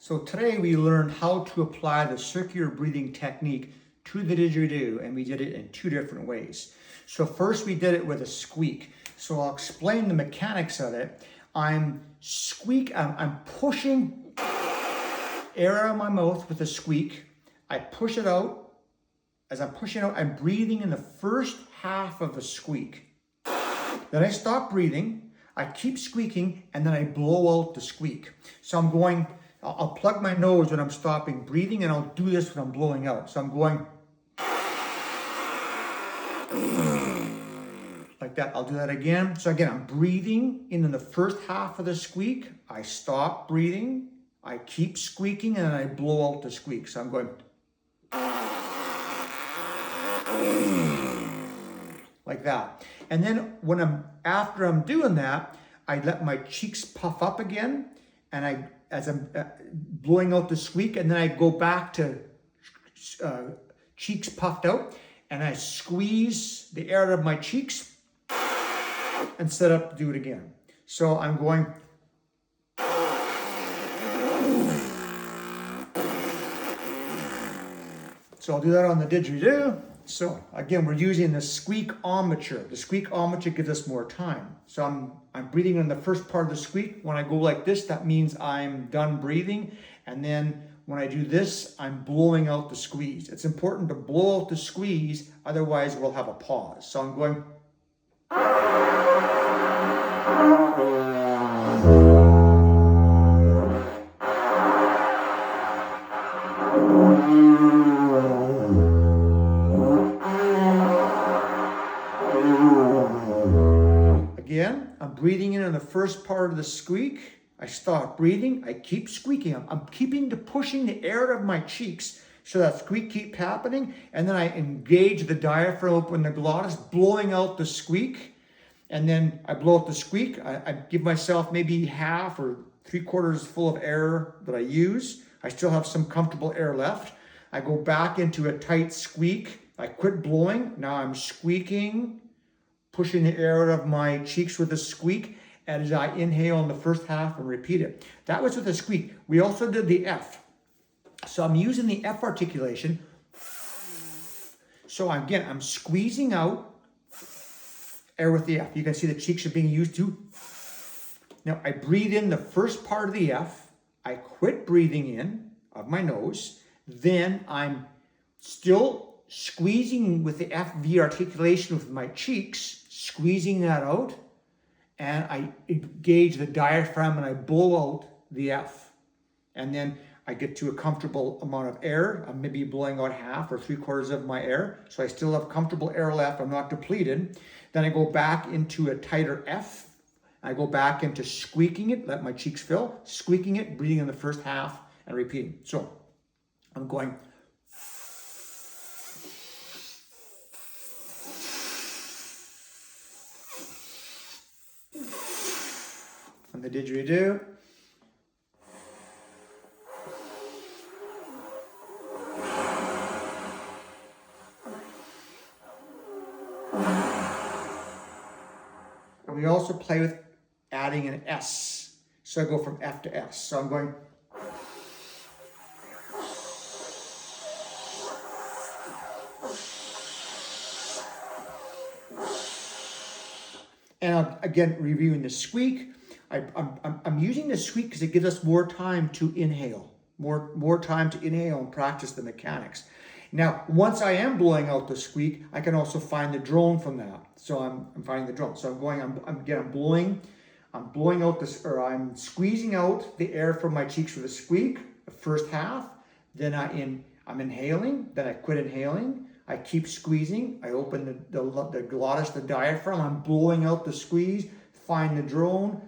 So today we learned how to apply the circular breathing technique to the didgeridoo, and we did it in two different ways. So first we did it with a squeak. So I'll explain the mechanics of it. I'm pushing air out of my mouth with a squeak. I push it out. As I'm pushing out, I'm breathing in the first half of the squeak. Then I stop breathing, I keep squeaking, and then I blow out the squeak. So I'm going, I'll plug my nose when I'm stopping breathing, and I'll do this when I'm blowing out. So I'm going like that. I'll do that again. So again, I'm breathing in the first half of the squeak. I stop breathing, I keep squeaking, and then I blow out the squeak. So I'm going like that. And then after I'm doing that, I let my cheeks puff up again, and as I'm blowing out the squeak, and then I go back to cheeks puffed out, and I squeeze the air out of my cheeks and set up to do it again. So I'm going so I'll do that on the didgeridoo. So again, we're using the squeak-ometer. The squeak-ometer gives us more time. So I'm breathing in the first part of the squeak. When I go like this, that means I'm done breathing. And then when I do this, I'm blowing out the squeeze. It's important to blow out the squeeze, otherwise we'll have a pause. So I'm going again. I'm breathing in the first part of the squeak. I stop breathing. I keep squeaking. I'm keeping pushing the air out of my cheeks so that squeak keep happening. And then I engage the diaphragm, open the glottis, blowing out the squeak. And then I blow out the squeak. I give myself maybe half or 3/4 full of air that I use. I still have some comfortable air left. I go back into a tight squeak. I quit blowing. Now I'm squeaking, pushing the air out of my cheeks with a squeak, as I inhale in the first half and repeat it. That was with a squeak. We also did the F. So I'm using the F articulation. So again, I'm squeezing out air with the F. You can see the cheeks are being used too. Now I breathe in the first part of the F. I quit breathing in of my nose. Then I'm still squeezing with the F V articulation with my cheeks, squeezing that out. And I engage the diaphragm and I blow out the F. And then I get to a comfortable amount of air. I'm maybe blowing out half or 3/4 of my air. So I still have comfortable air left. I'm not depleted. Then I go back into a tighter F. I go back into squeaking it, let my cheeks fill, squeaking it, breathing in the first half and repeating. So I'm going on the didgeridoo. And we also play with adding an S. So I go from F to S. So I'm going and again, reviewing the squeak. I'm using the squeak because it gives us more time to inhale, more time to inhale and practice the mechanics. Now, once I am blowing out the squeak, I can also find the drone from that. So I'm finding the drone. So I'm blowing out this, or I'm squeezing out the air from my cheeks with a squeak, the first half. Then I'm inhaling. Then I quit inhaling. I keep squeezing. I open the glottis, the diaphragm. I'm blowing out the squeeze. Find the drone.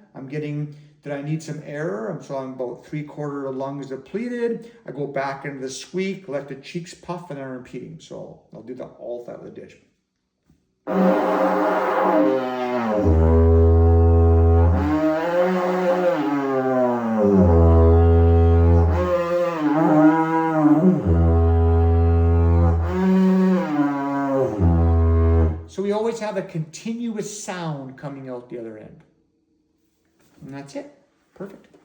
Did I need some air? So I'm about 3/4 of lungs depleted. I go back into the squeak, let the cheeks puff, and then I'm repeating. So I'll do all that with the ditch. So we always have a continuous sound coming out the other end. And that's it. Perfect.